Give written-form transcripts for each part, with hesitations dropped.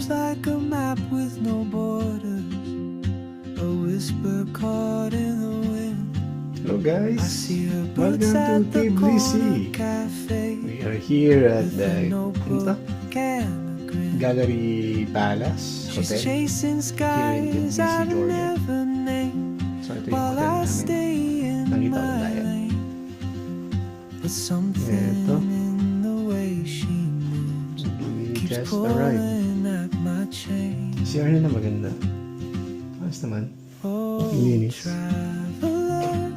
seems like a map with no borders, a whisper caught in the wind. Hello I guys, see her boots welcome at to the Team corner Lizzy. cafe We are here at with the a notebook and a grin. Gallery Palace She's Hotel chasing skies Tbilisi, I've Georgia. never named, So ito yung while hotel I namin. stay in Nakita ko my na yan. lane. But something Eto. in the way she moves We keeps just arrived. pulling at my chain. CR na maganda. Ayos naman. Oh, Linis. traveler,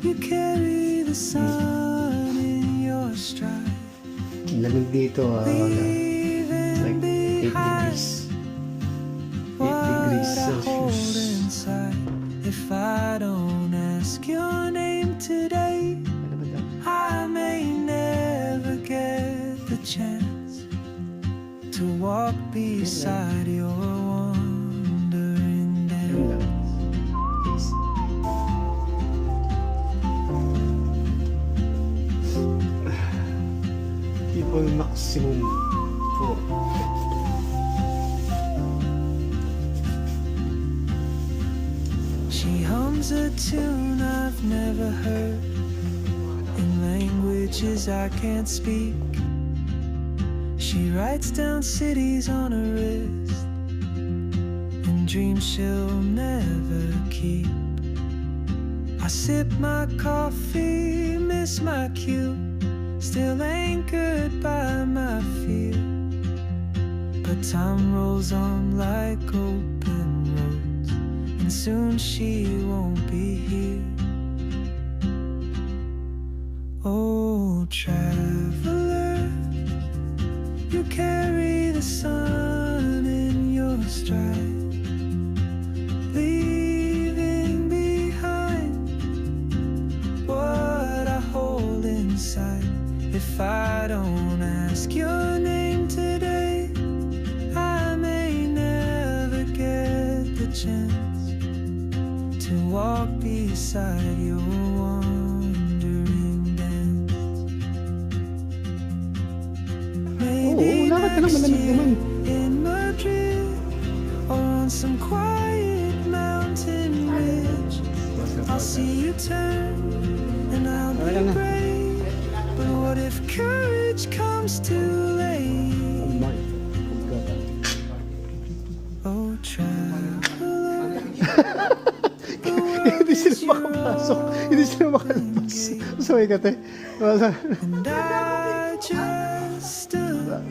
you carry the sun in your stride, Lamig dito leaving like 8 behind degrees. 8 what degrees I hold Celsius. inside. If I don't ask your name today, Ano ba daw? I may never get the chance to walk beside your wandering Yun lang. dance. Peace. People maximum 4. She hums a tune I've never heard in languages I can't speak. She writes down cities on her wrist and dreams she'll never keep. I sip my coffee, miss my cue, still anchored by my fear. But time rolls on like open roads, and soon she won't be here. Oh, traveler, you carry the sun in your stride, leaving behind what I hold inside. If I don't ask your name today, I may never get the chance to walk beside your wandering dance. Maybe lakad ka lang, next malamig year naman. in Madrid or on some quiet mountain ridge, I'll see you turn and I'll be brave. But what if courage comes too late? Oh, traveler, the world Hindi is sila your makapasok. Hindi sila makalabas. Masaway ka, te. and I just stood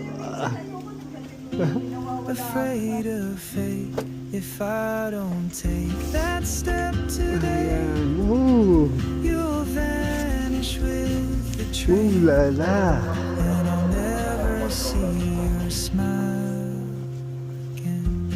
afraid of fate. If I don't take that step today, Ayan. Ooh. you'll vanish with the Ooh train, la la. and I'll never see your smile again.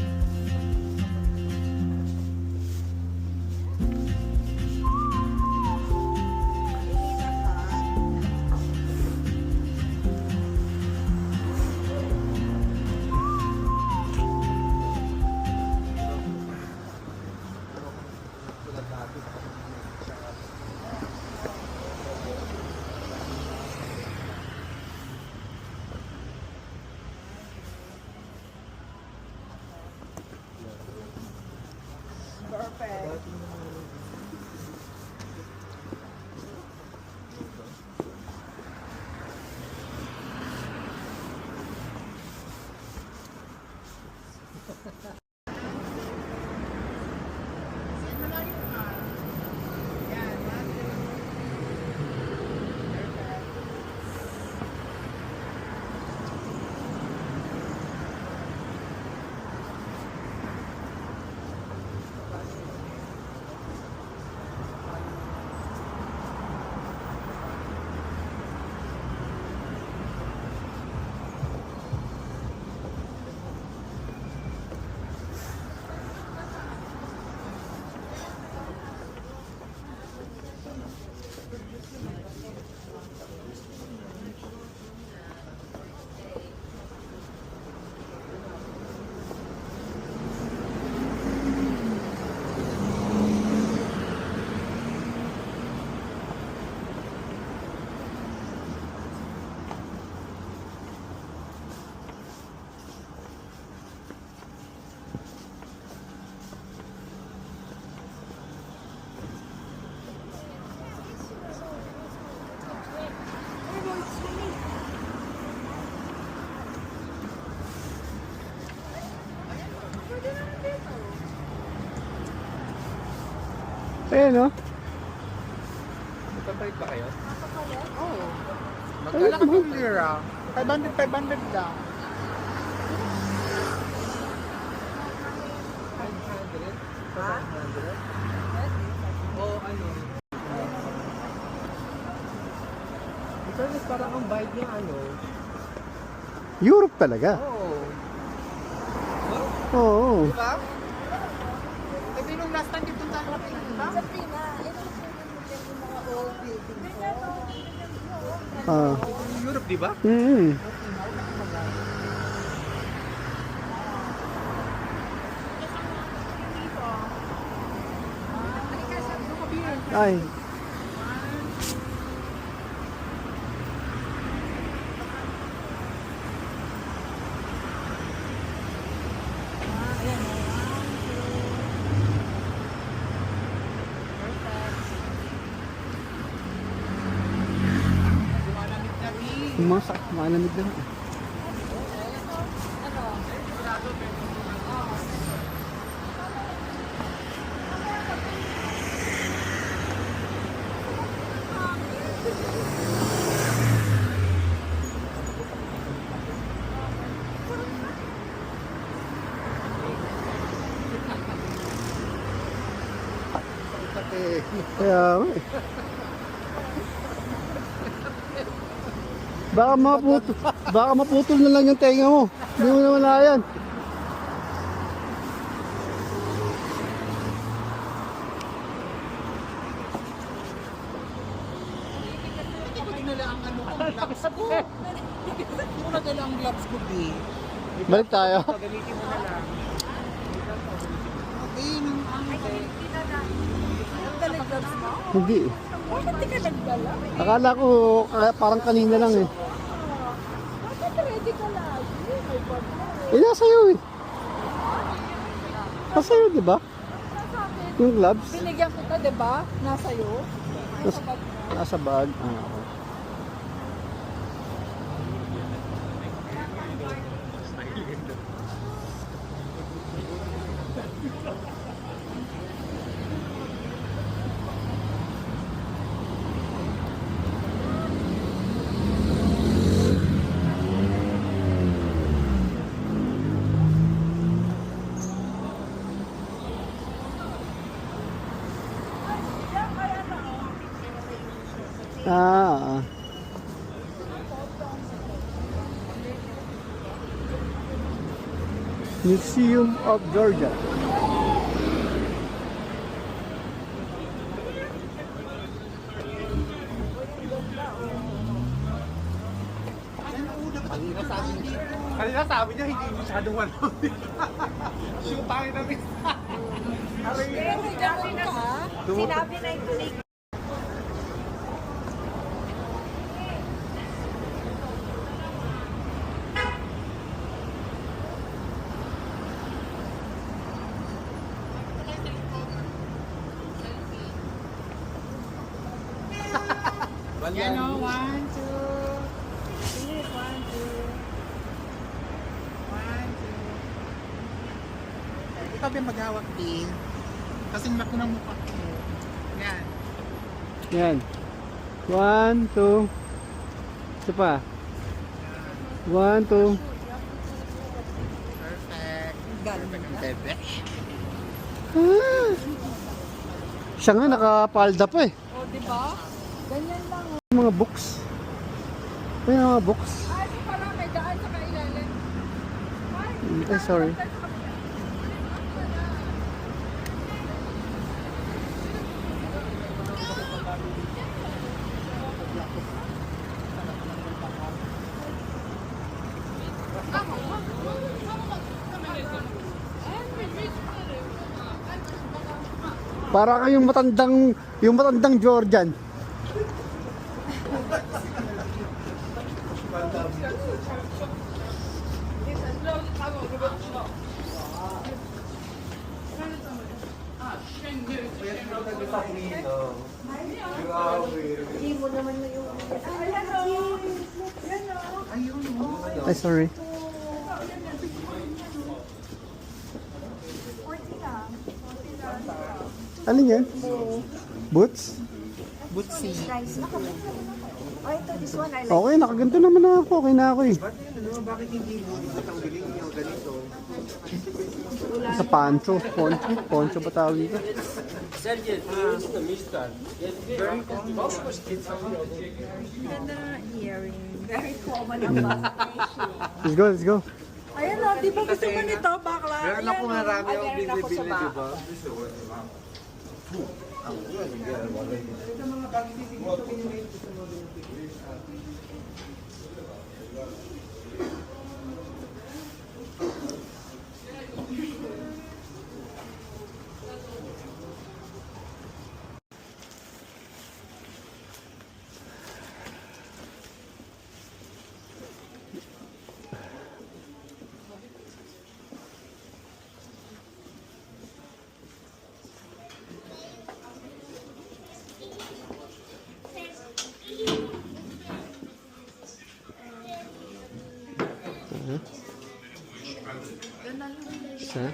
Ayan, no? Magkabait ba kayo? Oo. Magkala ka ng lira. 500 lang. 500? 500? O ano? Ito is parang ang vibe niya ano? Europe talaga. Oo. Oo. Diba? Kasi nung last time dito tayo diba? Sa Prina, ito yung mga old building ko. Ah. Europe, di ba? Ay. Malamig na. Kaya nga eh. Baka maputol na lang yung tenga mo. Hindi mo naman na yan. Hindi ko dinala ang ano ko, gloves ko. Hindi ko nadala ang gloves ko, B. Balik tayo. Gamitin mo na lang. Okay, nang Nagdala-gloves mo? Hindi. Bakit di ka nagdala? Akala ko parang kanina lang eh. Bakit ready ka lagi? May bag mo. Eh, nasa iyo eh. Nasa iyo, di ba? Nasa akin. Yung gloves. Binigyan kita, di ba? Nasa iyo. Nasa bag mo. Nasa bag. Ah, okay. Ah. Museum of Georgia. Kanina sabi niya hindi masyadong ano. Yung pangit na miss. Pero may gano'n ka. Sinabi na ito ni Yan o, 1, 2. Please, 1, 2. 1, 2. Ikaw ba maghawak, B? Kasing laki ng mukha ko. Yan. Yan. 1, 2. Isa pa. 1, 2. Perfect. Galing Perfect ang bebe. Ah. Siya nga nakapalda pa eh. O, di ba? Ganyan lang. Mga books. May mga books. Ay, ito pala, may daan sa kailalim. Ay, sorry. Para kayong yung matandang Georgian. Hindi mo naman na yung... Ay, sorry. 40 lang. 40 lang. Alin yan? Boots? Butsi. Nice. Oh, ito, this one I like. Okay, nakaganto naman ako. Okay na ako eh. Bakit hindi mo tanggalin yung ganito? Sa poncho. Poncho ba tawag dito? Ganda na earring. Very common ang Let's go, let's go. Ayan o, di ba gusto mo nito, bakla? Meron ako marami Ay, akong meron ako sa binibili, di ba? Isa.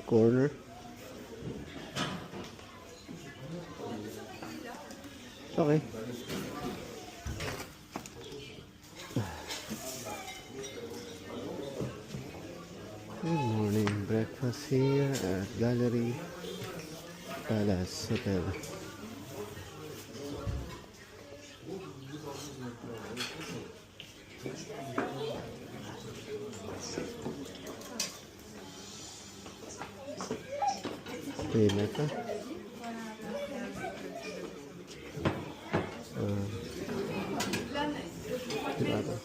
Corner. Okay. Good morning. Breakfast here at Gallery Palace Hotel. Stay na ito. Diba ito?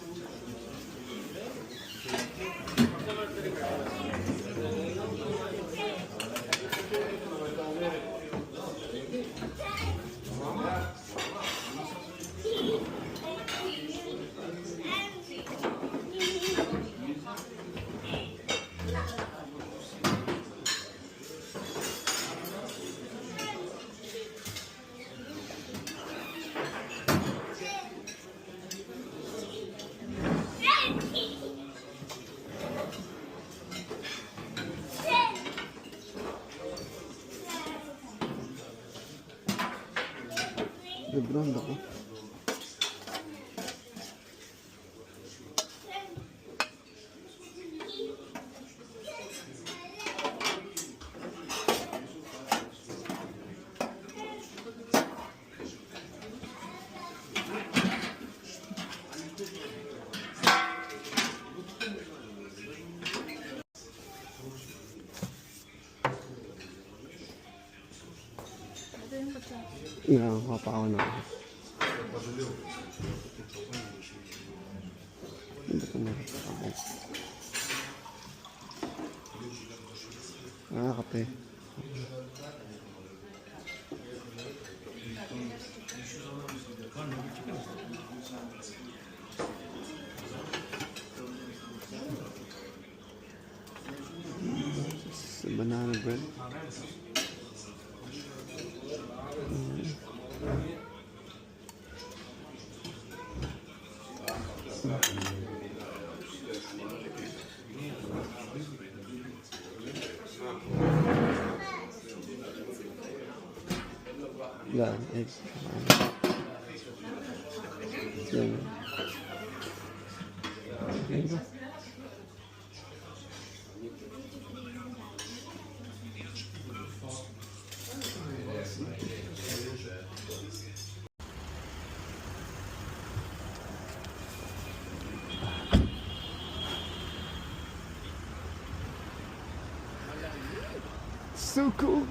Nag-ground ako. Nakakapawa na ako. Hindi ko nakakapawa. Kape. Banana bread. Yan, eggs. Yan. Yan ba? So cool.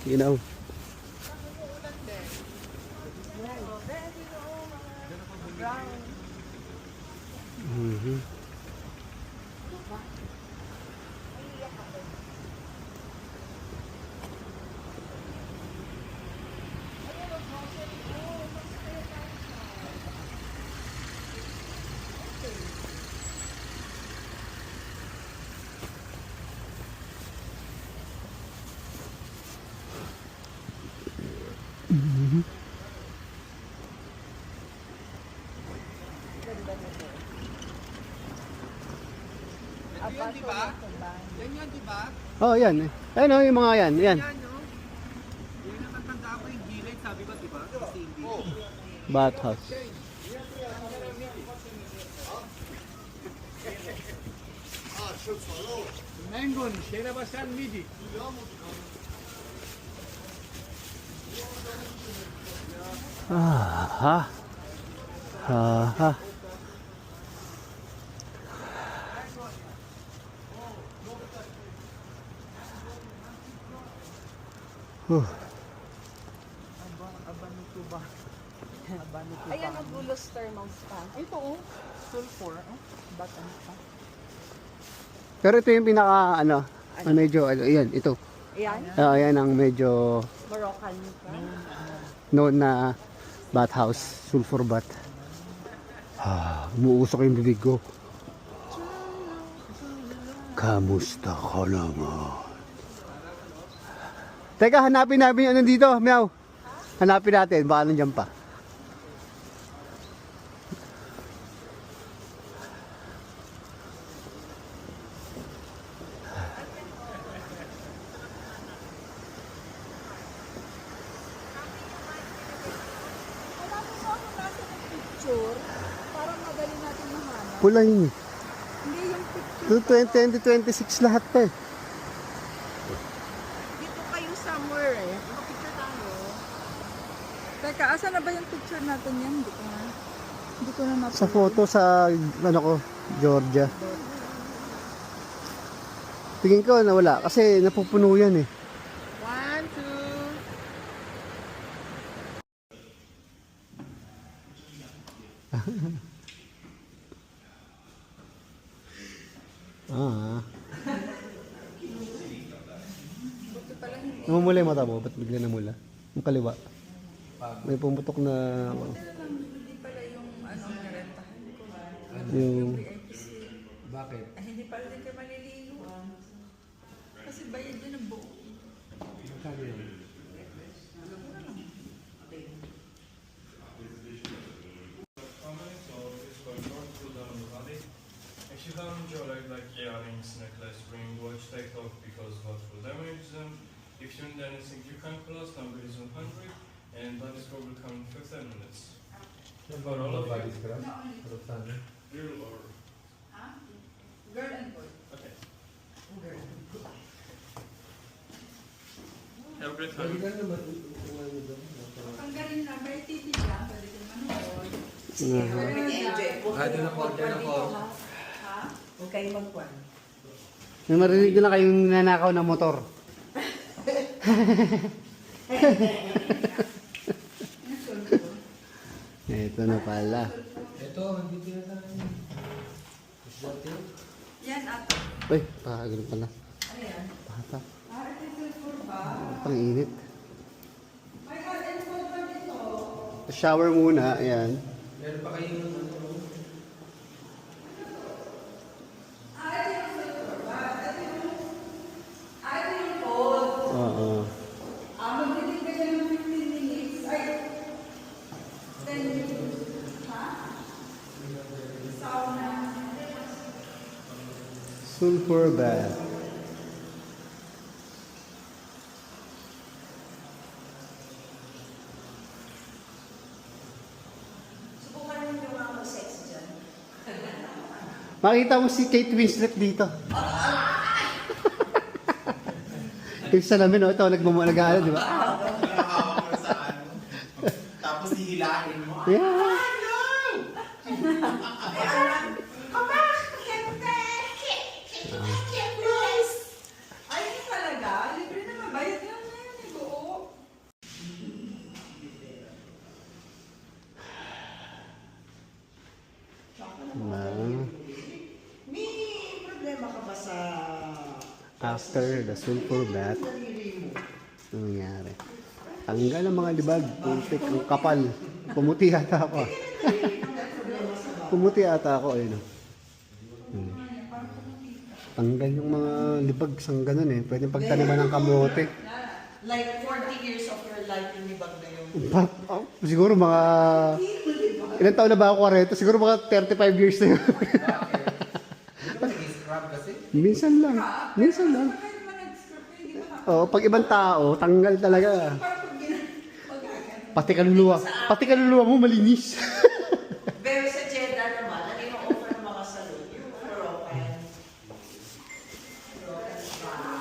You know. Mm-hmm. Ito yan, di ba? Yan yan, di ba? Oh, yan. Ayun oh, yung mga yan. Yan. Yan, no? Yan ang natanda ko yung gilid, sabi ba, di ba? Kasi hindi. Bathhouse. Mengon, Şehrebaşan Midi. Ah, ha. Ayan ang Bulos Thermal Spa. Ito oh. Sulfur. Oh. Batan pa. Pero ito yung pinaka, medyo, yan, ito. Ayan, Ayan ang medyo Moroccan pa. known na bathhouse, sulfur bath. Umuusok yung bibig ko. Kamusta ka naman? Teka, hanapin namin yung ano dito, Meow. Hanapin natin, baka nandiyan pa. Wala mo sa ako nasa ng picture. Para madali natin mahanap. Pula yun eh. Hindi yung picture. 2026 lahat pa eh. Dito kayo somewhere eh. Picture tayo. Teka, asa na ba yung picture natin yan? Hindi ko na mapili. Sa photo sa, ano ko, Georgia. Tingin ko nawala kasi napupuno yan eh. 1, 2. Namumula yung mata mo, ba't bigla namula? Yung kaliwa. May pumutok na... Hindi pala yung narentahan ko. Yung... Bakit? Hindi pala din kayo maliligo. Kasi bayad yun ang buo. Sabi yun. If you have enjoyed like earrings, necklace, ring, watch, take off because what will damage them. If you need anything, you can call us. Number is 100, and that is will come in 15 minutes. For all of you. Girl or Girl and boy. okay. Have a great time. Ang galing na, may TV lang. Pwede kong manood. Doon ako, doon ako. Huwag kayo magkwan. May marinig ko na kayong nanakaw ng motor. Ito na pala. Ito, hindi tinatangin. Is that it? Yan, ato. Uy, pakagano pala. Ano yan? Bata. Ito ba? Pang init. May garden po ba dito? Shower muna, ayan. Meron pa kayong ano? Oo. Magbibig ka siya ng 15 minutes. Ay, 10 minutes. Ha? Sauna. Sulfur bath. Subukan mo yung mga sex dyan. Makita mo si Kate Winslet dito. Yung salamin, oh, ito, nag-ano, di ba? Nakahawak mo sa ano. Tapos hihilain mo. Yeah. Ay, hindi talaga. Libre na mabayad lang na yun. Buo. May problema ka ba sa After the sulfur bath, ano nangyari? Tanggal ang mga libag, putik, ang kapal. Pumuti ata ako. Pumuti ata ako, ayun. Tanggal yung mga libag, sang ganun eh. Pwede pagtaniman ng kamote. like 40 years of your life yung libag na yun? Siguro mga... Ilan taon na ba ako 40? Siguro mga 35 years na yun. nag-scrub kasi. Minsan lang. Minsan lang. Oo, pag ibang tao, tanggal talaga. Pati kaluluwa mo malinis. Pero sa Jeddah naman, ano yung offer ng mga salon? Yung Moroccan.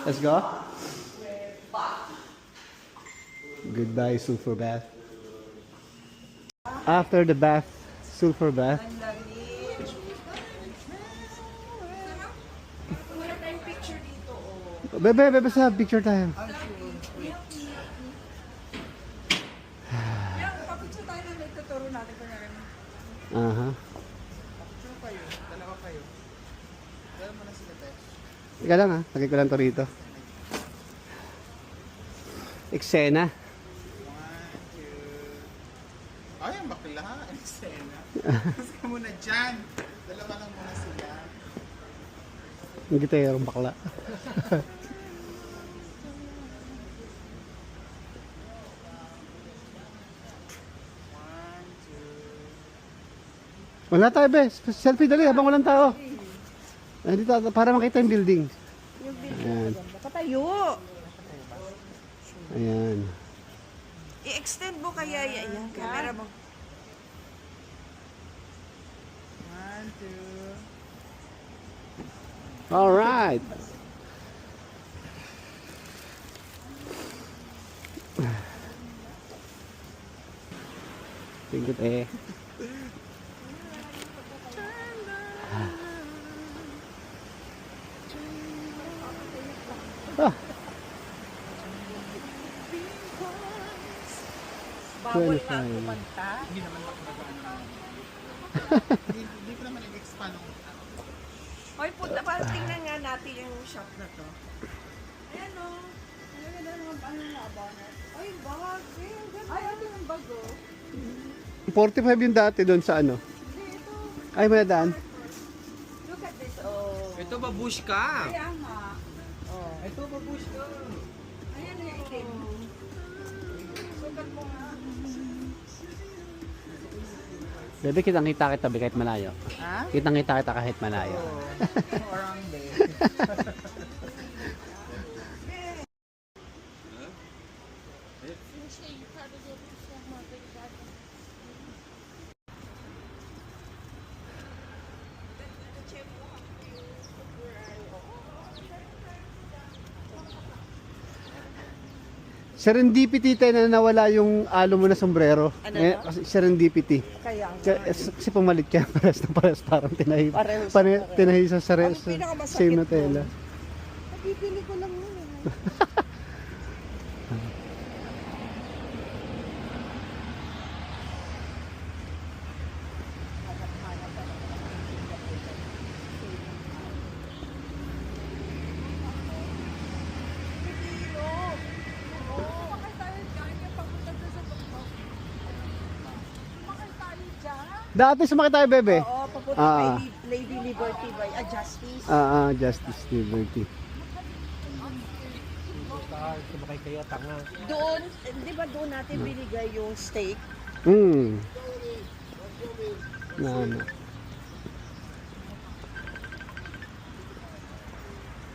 Let's go. Goodbye, sulfur bath. After the bath, sulfur bath. Wala tayong picture dito, oh. Bebe, sa picture tayo. Yan, kapitsa tayo na may tuturo natin kung ano. Aha. Sino kayo? Dalawa kayo. Dalawa mo na sila tayo. Ika lang ha, lagay ko lang to rito. Eksena. 1, 2. Ay, ang bakla. Ang sena. Kasi ka muna dyan. Dalawa lang muna sila. Ang gitayarong bakla. Wala tayo, be. Selfie dali habang walang tao. Ay, dito, para makita yung building. Ayan. Patayo! Ayan. I-extend mo kaya yan. Camera mo. 1, 2. Alright. Tingkot eh. Ah. Bawal nga 25. kumanta. Hindi naman makagawa Hindi ko naman nag-expand. Hoy, punta pa. Tingnan nga natin yung shop na to. Ayan o. Ang ganda ng ano na abangan. Ay, bawag. Ay, ito yung bago. 45 yung dati doon sa ano. Ay, may daan. Look at this. Oh. Ito babush ka. Kaya nga. Ito babush ka. Ayan yung itim. Sukat mo nga. Bebe, kitang-kita kita be, kahit malayo. Ha? Kitang-kita kita kahit malayo. Orang be. Serendipity tayo na nawala yung alo mo na sombrero. Ano Eh, kasi serendipity. Kaya nga. Kasi pumalit ka, pares na pares, parang tinahi. Pareho Tinahi sa Ang pinakamasakit same na tela. Napipili ko lang yun. Sumakay tayo dyan. Yung papunta doon sa tuktok. Sumakay tayo dyan. Dati sumakit tayo, bebe. Oo, papunta Ah. kay Lady Liberty by Justice. Justice Liberty. Sumakay kayo, tanga. Doon, di ba doon natin binigay yung steak? Hmm. Ano.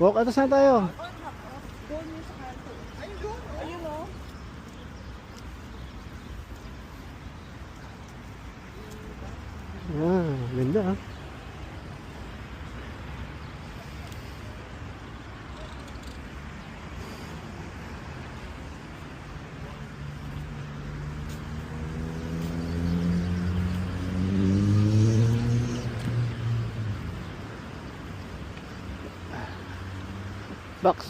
Walk, atas na tayo. Doon yung sa kanto. Ayun doon. Ayun o. Ganda ah. Box.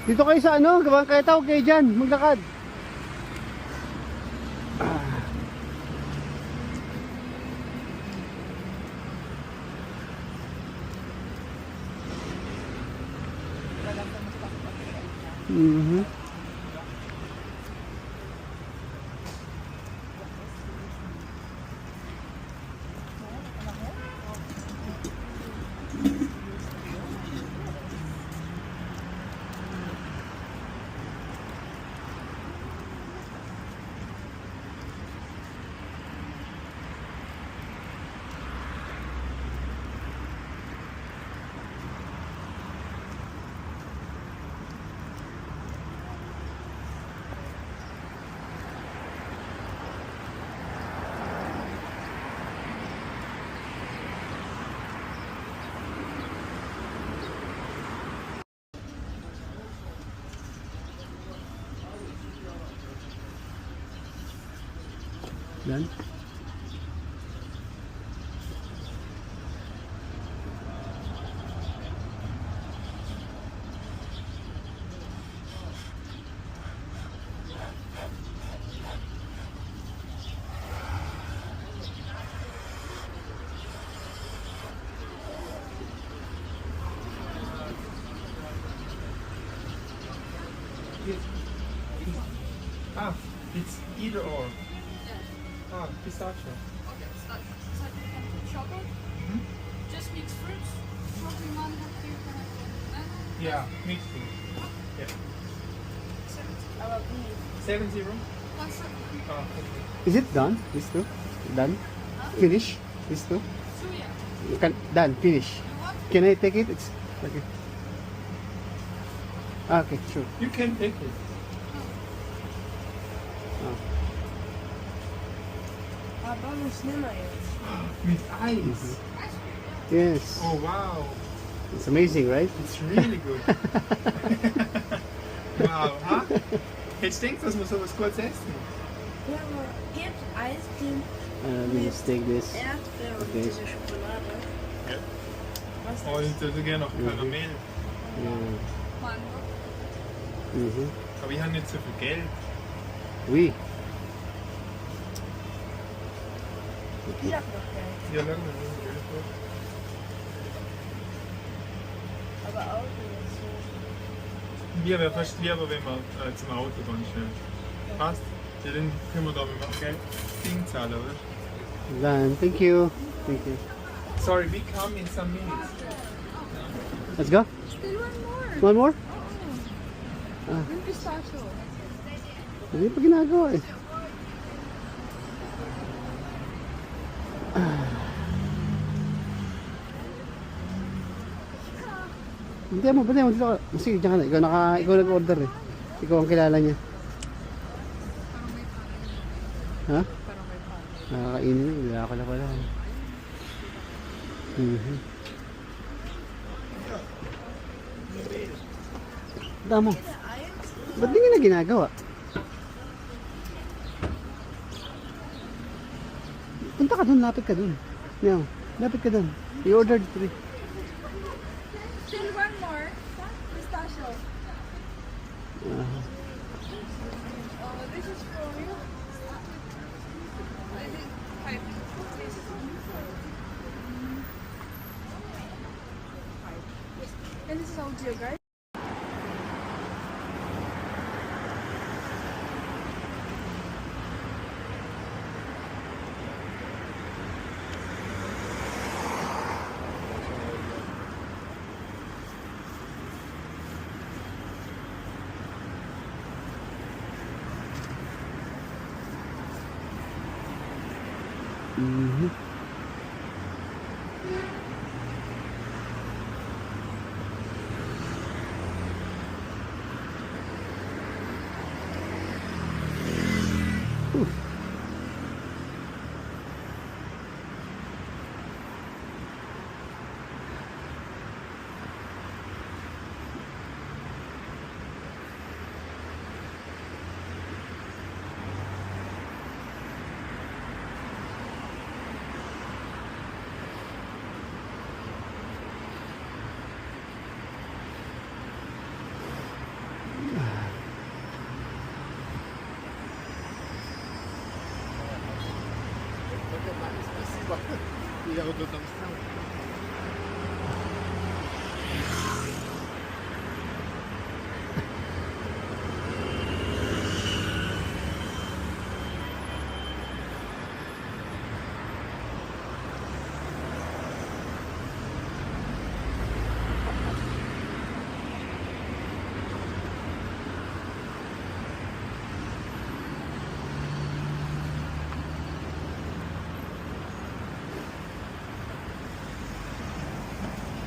Dito kayo sa ano, gawang kaya tawag kayo dyan, maglakad. Mhm. Done? Ah, it's either or. Ah, pistachio. Chocolate? Just mixed fruits? Chocolate one, two, Yeah, mixed fruit. Yeah. 70? Ah, okay. Is it done? This two? Done? Finish? This two? Suya. Done. Finish. Can I take it? It's okay. Okay, sure. You can take it. With ice. Yes. Oh wow, It's amazing, right? it's really good. Wow, ha? Hättest du gedacht, dass wir sowas kurz essen? Ja, aber gibt Eiscreme Let me just take this. Erdbeer und Okay. diese Schokolade. Was Oh, ich hätte gerne noch Karamell. Yeah. Mango. Mhm. Aber ich habe nicht so viel Geld. Oui. Ich hab noch Geld. Ja, lange nicht Geld. Aber Auto ist so. Mir wäre fast lieber, wenn wir zum Auto gehen schnell. Passt? Ja, dann können wir da mit dem Geld Ding zahlen, oder? Done. Thank you. Thank you. Sorry, we come in some minutes. Let's go. Still one more. One more? Yung pistachio. Hindi pa ginagawa eh. Hindi mo, pwede mo dito. Sige, diyan ka na. Ikaw nag-order eh. Ikaw ang kilala niya. Ha? Nakakainin na. Wala ko na pala. Damo. Ba't di nga na ginagawa? Punta ka dun, lapit ka dun. Now, lapit ka dun. You ordered 3. Still one more. Pistachio. Oh, this is for you. I think 5. And this is all to you guys. Hindi ako tutangos na.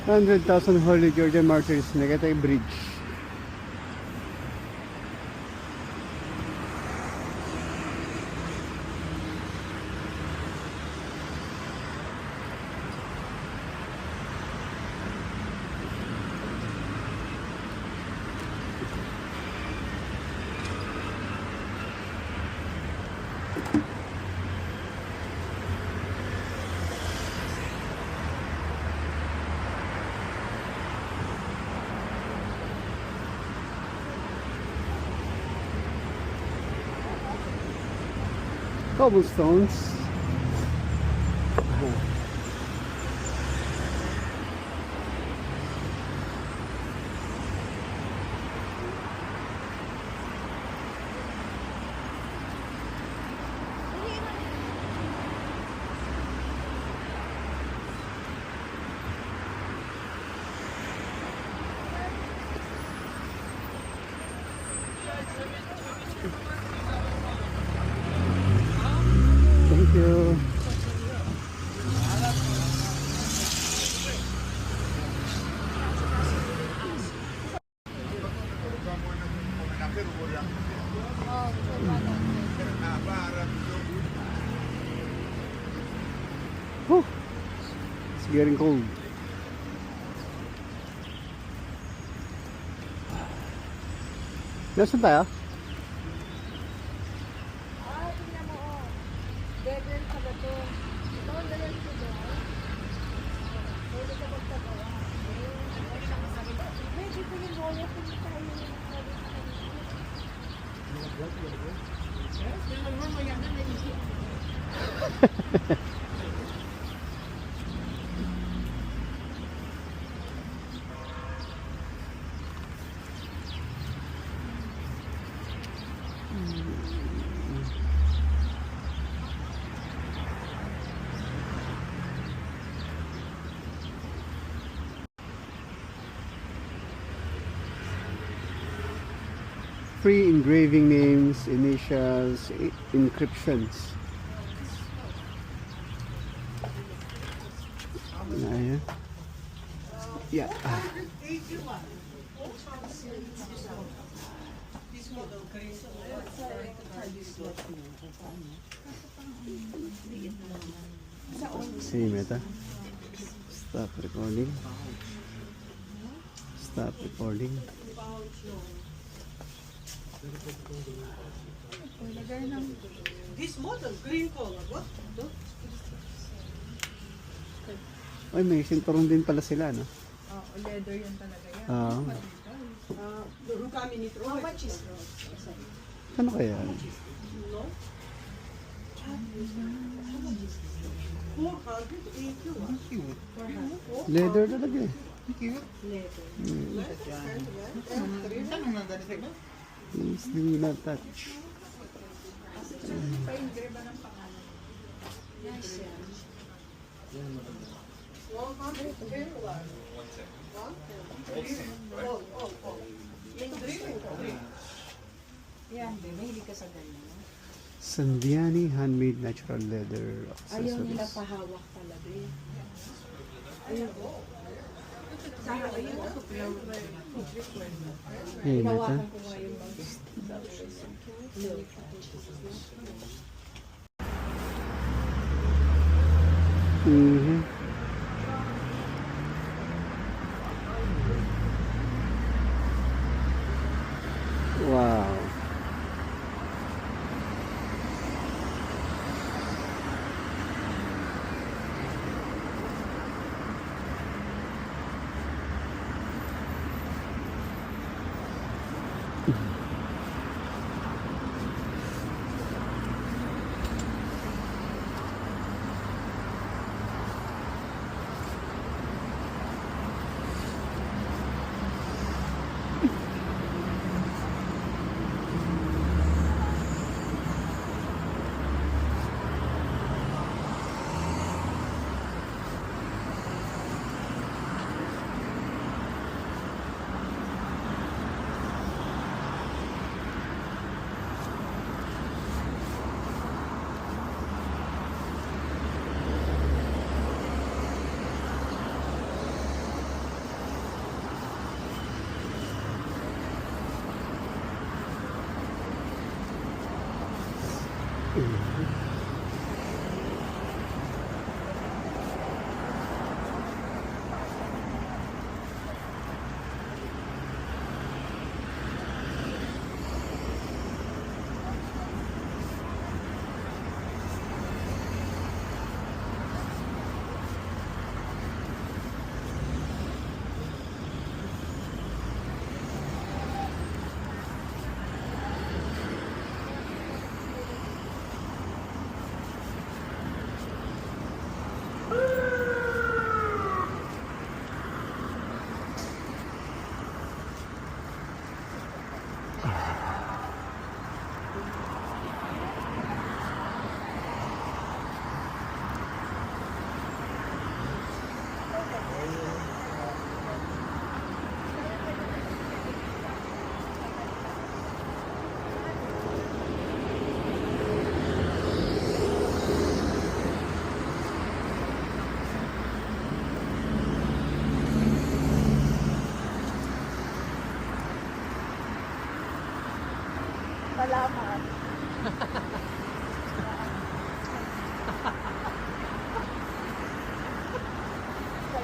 $100,000 Holy Georgian Martyrs, Negatay Bridge. Cobblestones. Thank you. Whew. It's getting cold. Nasaan tayo? Tingnan mo, oh. Leather sa bato. Ito ang leather sa bato. Pwede ka magpagawa. May dito yung wala kung tayo yung Free engraving names, initials, encryptions. Ayan. Yeah. Same ito. Stop recording. Stop recording. This model, green color, what? Ay, may sinturong din pala sila, no? leather yun talaga yan. Ah. How much is Ano kaya? 481. Leather talaga eh. Tanong nga ganito ba? Please do not touch. Pa-engrave ng pangalan. Yan, mahilig ka sa ganyan. Sandiani handmade natural leather Ayaw nila accessories. pahawak talaga eh. Ayaw ko. Sana ayaw ko. Hey, mata. Hinawakan ko nga yung bang Mhm. Wow.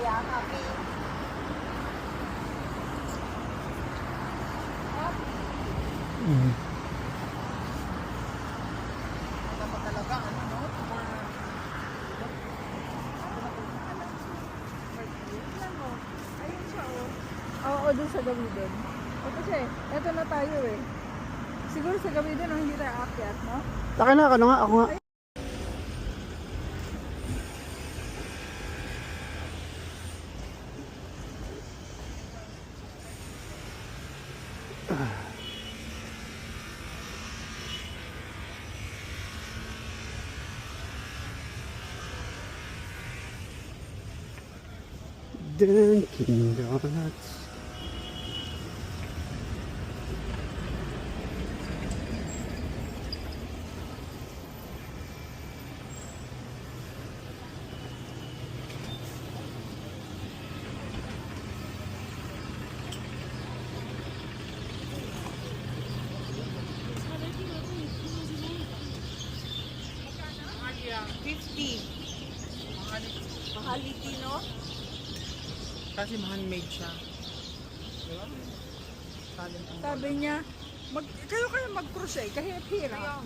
yeah, happy. Wala pa talaga, ano, no? Ayun siya, oh. Oo, doon sa gawin. O kasi, eto na tayo eh. Siguro sa gawin din, hindi tayo aakyat, no? Taka na, ano nga, ako nga. Dunkin' Donuts. Mahaliti, no? Kasi handmade siya. Diba? Talent ang Sabi niya, kayo mag-crochet, kahit hirap.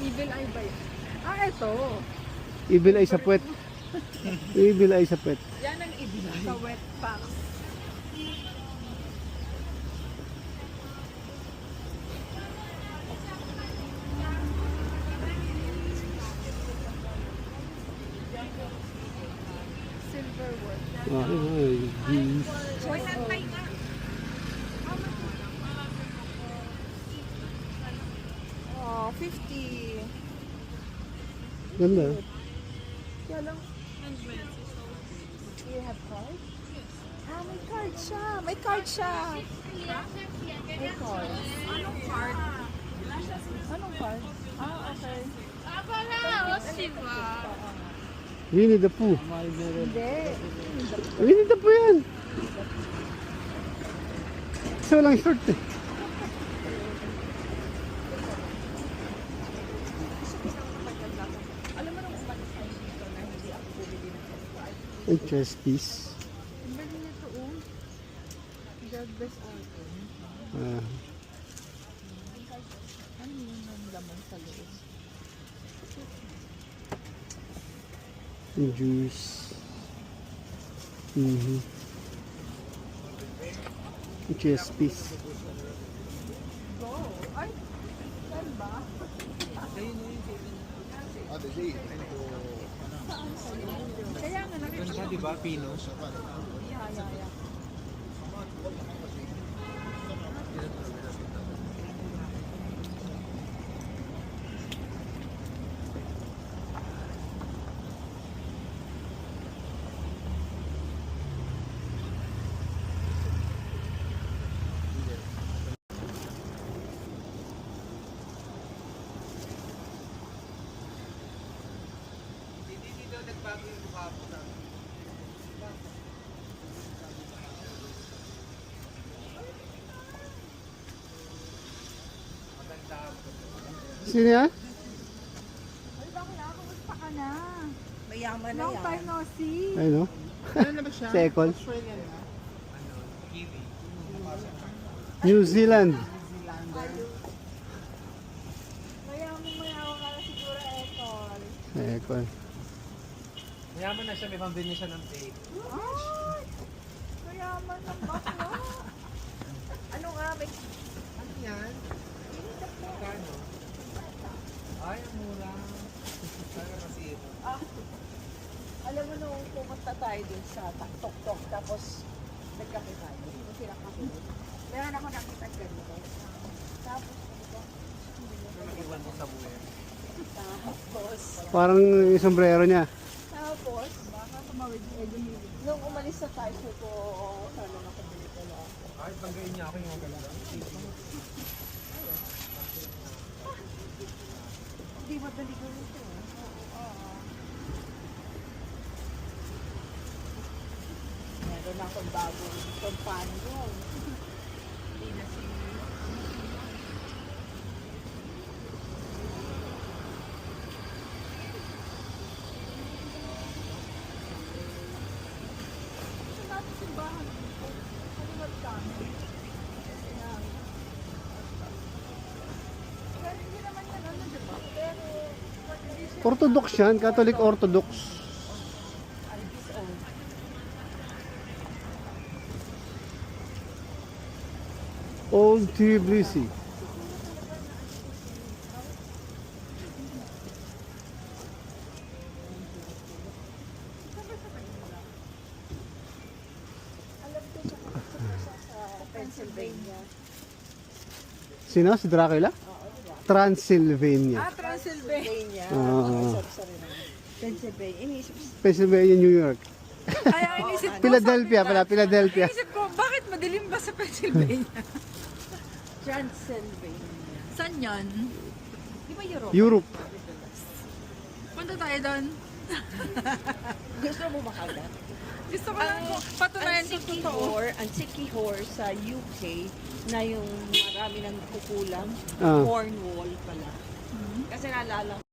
Evil eye ba yun? Ah, ito. Evil eye sa puwet. Evil eye sa puwet. Yan ang evil eye. Sa wet packs. Silverwood. Ay, geez. Oh, 50. Ganda. Kaya lang. You have card? Ah, may card siya. May card siya. May card. Anong card? Anong card? Ah, okay. Winnie the Pooh. Hindi. Winnie the Pooh yan. Kasi walang short eh. Alam mo nung umalis tayo dito na hindi ako bumili ng S5. Ang chess piece. Ang bali nito, oh. God bless Alvin. Ah, Ano yung laman sa loob? yung juice. Yung chess piece. Go! Ay! Saan ba? Kaya nga nakikita. di ba, Pino? Yeah. Hindi daw nagbago yung mukha mo na. Sino yan? Ay, bakit na? Kumusta ka na? Mayaman na Long yan. time no see. Ay no? Ano na ba siya? Second. Australian na? Ano? Kiwi. New Zealand. Mayaman ka na siguro, Ethel. Second. Mayaman na siya, may pambili siya ng bake. Ay! Mayaman ng bakla. Ano nga, may Ano yan? Magkano? Ay, ang mura. Sana kasi ito. alam mo nung pumunta tayo dun sa Tok-Tok, tapos nagkape tayo. Hindi mo sila kape. Meron ako nakita ganito. Tapos, Iwan mo sa buhay. tapos, Parang yung sombrero niya. tapos, nung umalis na tayo, so ko, sana nakabili ko na. Ay, bagayin niya ako yung maganda. Hindi madali ko nito. Meron na akong bagong companion. Hindi na si... Orthodox yan, Catholic Orthodox. Old Tbilisi. Pennsylvania. Sino? Si Dracula? Transylvania. Transylvania. Ah. Pennsylvania. Iniisip Pennsylvania, New York. Ay, ang inisip ko, Philadelphia pala, Philadelphia. Inisip ko, bakit madilim ba sa Pennsylvania? Transylvania. Saan yan? Di ba Europe? Europe. Punta tayo doon. Gusto mo makagat? Gusto ko lang patunayan ko totoo. Ang Sikihor sa UK na yung marami nang kukulang, Ah. Cornwall pala. Kasi naalala ko.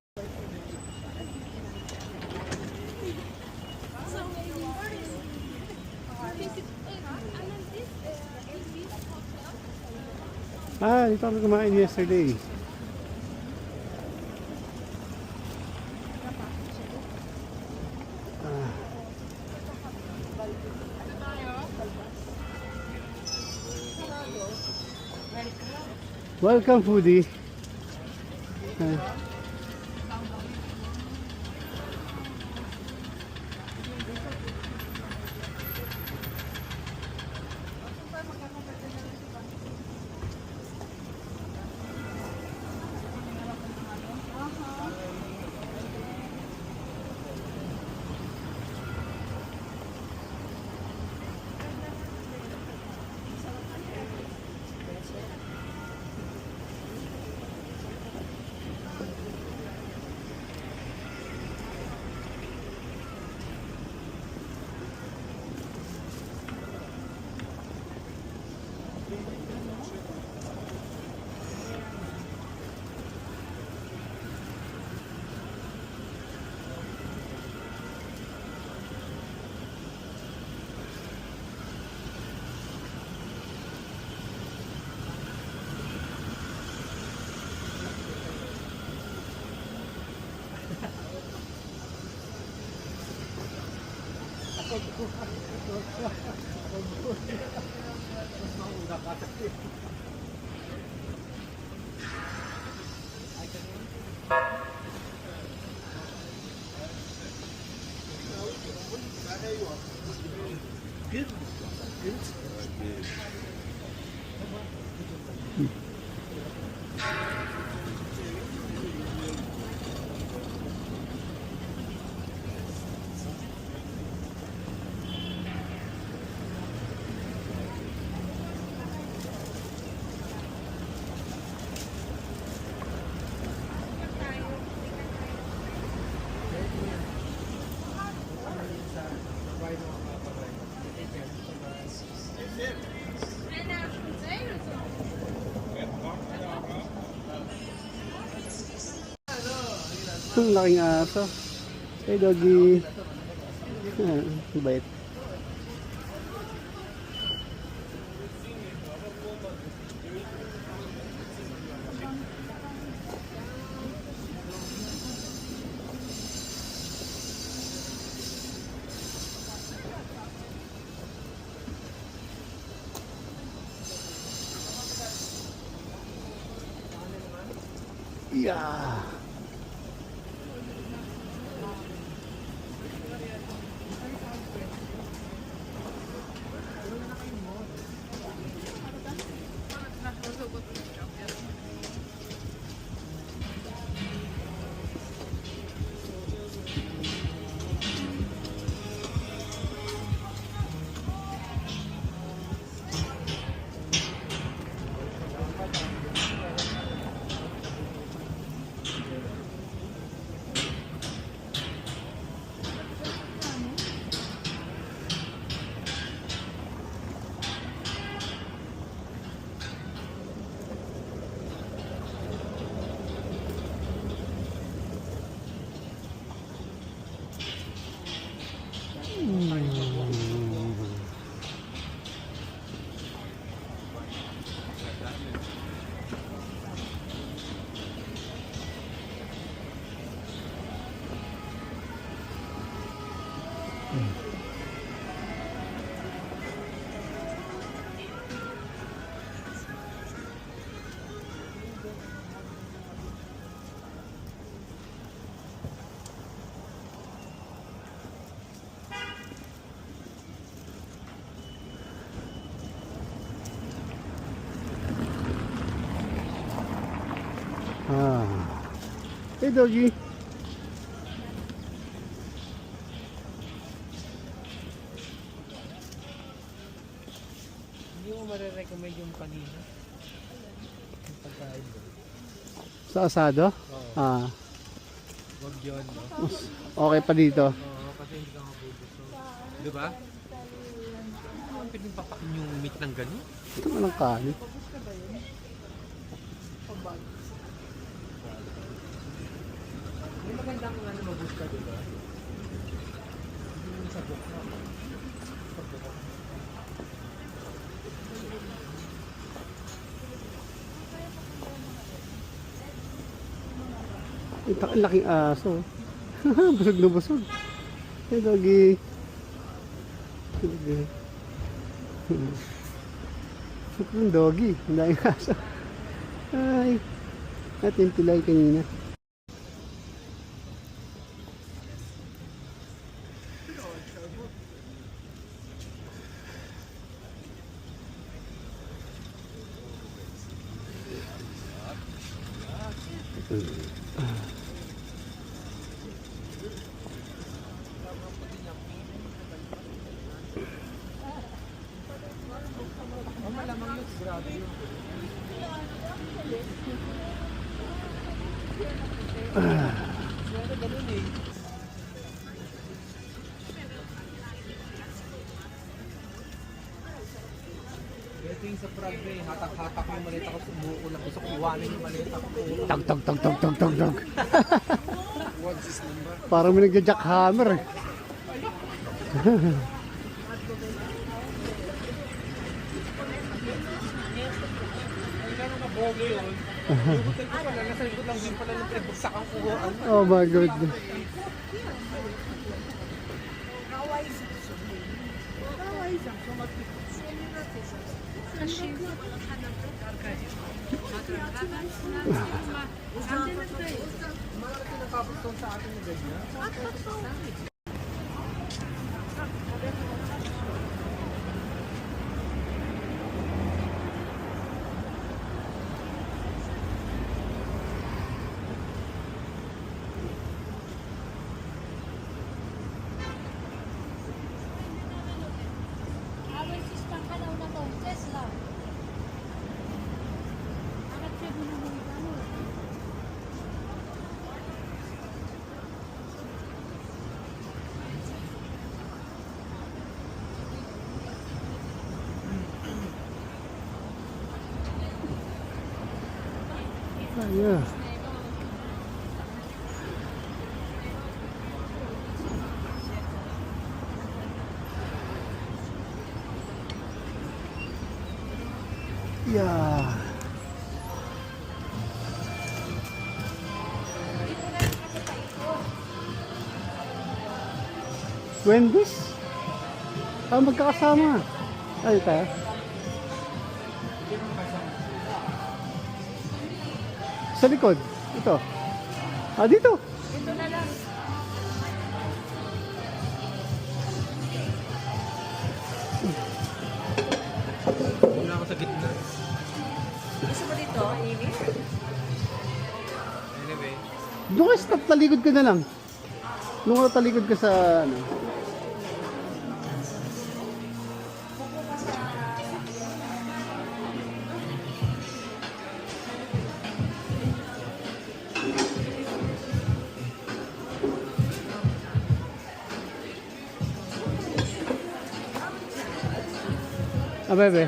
Ah, dito kami kumain yesterday. Ah. Welcome, foodie. Ah. Ang laking aso. Hey, doggy. Ah, bait. Yeah. Ah. Hey, doggy. Hindi mo marirecommend yung kanina. Yung pagkain doon. Sa asado? Ah. Wag yun, no? Okay pa dito. Oo, kasi hindi ka mabubusog. Di ba? Ano ang pwedeng papakin yung meat ng gano'n? Ito nga ng kanin. May magandang ano mabus ka, di ba? Hindi mo sa book na. Sa book. Ito ang laking aso. Busog na busog. Hey, doggy. Doggy. Ito yung doggy. Ang daming aso. Ay. Natin tulay kanina. Ito yung sa Prague eh, hatak-hatak yung malita ko, sumuko lang. Gusto ko iwanin yung malita ko. Tog, tog, tog, tog, tog, tog, tog. What's this number? Parang may nagja-jackhammer eh. Ay, gano'n ka bogi yun. Bubutin ko pala, nasa likod lang din pala ng pinagbagsak ang kuhaan. Oh my goodness. Yeah. Yeah. Wendy's? Ah, magkakasama. Ay, tayo. Sa likod. Ito. Ah, dito. Ito na lang. Wala ako sa gitna. Gusto mo dito, Amy? Anyway. Doon ka stop, talikod ka na lang. Doon ka talikod ka sa ano. Ah, bebe.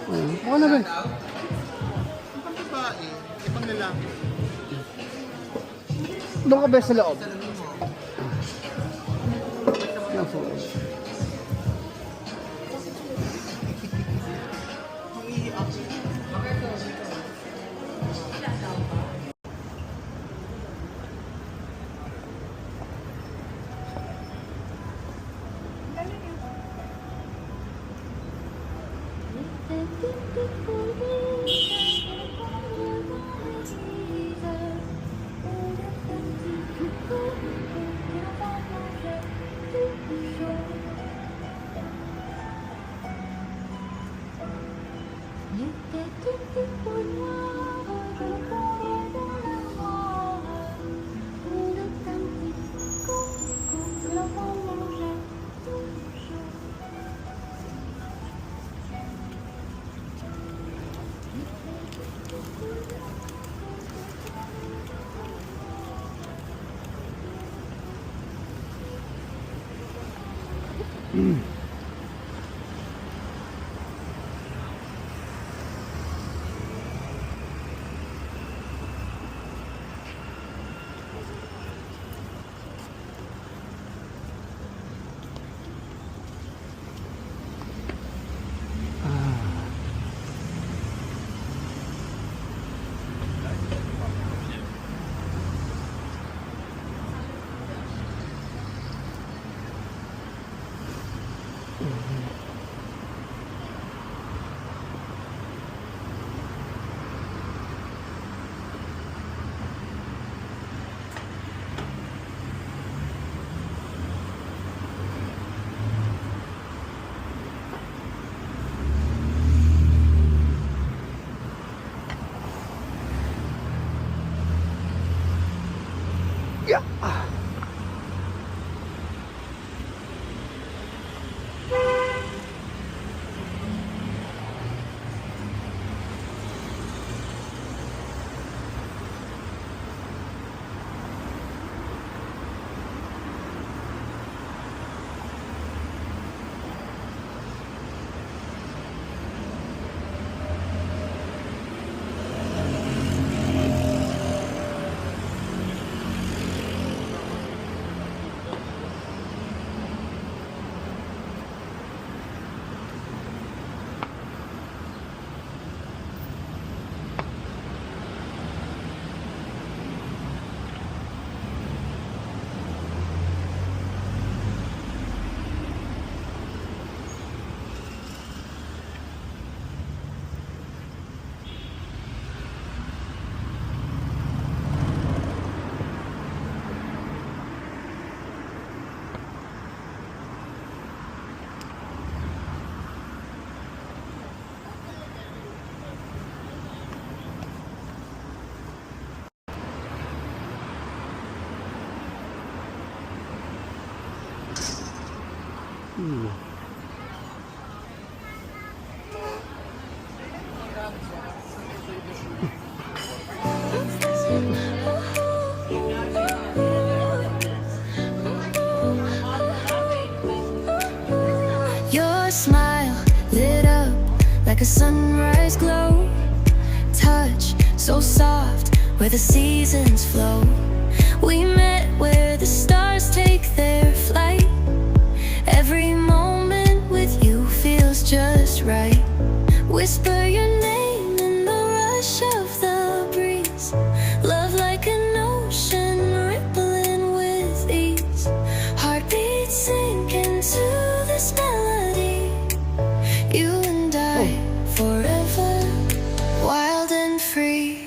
Mukha na, bebe. Ang babae, ibang lalaki. Doon ka ba sa loob? N'était-il pour moi Your smile lit up like a sunrise glow. Touch so soft where the seasons flow. We met where the stars take their flight. Every moment with you feels just right. Whisper your name in the rush of the breeze. Love like an ocean rippling with ease. Heartbeats sink into this melody. You and I forever, wild and free.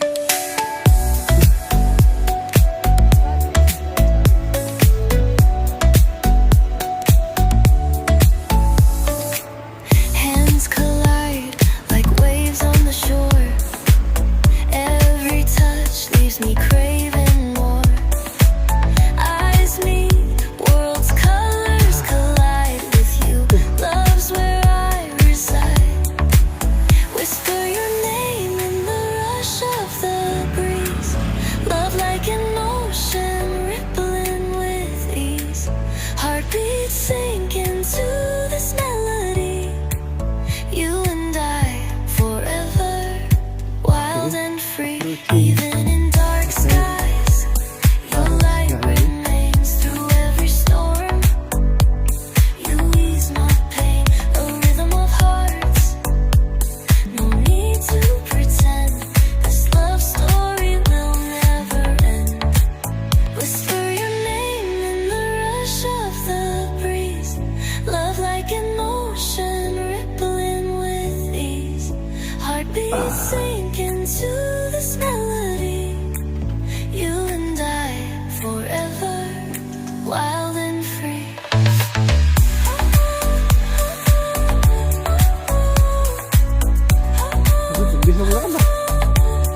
Hands collide like waves on the shore. Every touch leaves me craving more. Eyes meet, worlds' colors collide with you. Love's where I reside. Whisper your name in the rush of the breeze. Love like an ocean rippling with ease. Heartbeats sink into this melody. You and I forever, wild and free. Even in dark skies, your light remains through every storm. You ease my pain, a rhythm of hearts. No need to pretend, this love story will never end. Whisper your name in the rush of the breeze. Love like an ocean rippling with ease. Heartbeats sink into this melody. You and I forever, wild and free. Bisa mo lang ba?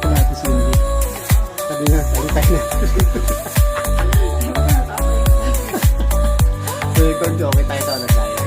Wala ito sino. Yun na, talitay na. So, kung okay tayo ito, nagkaya.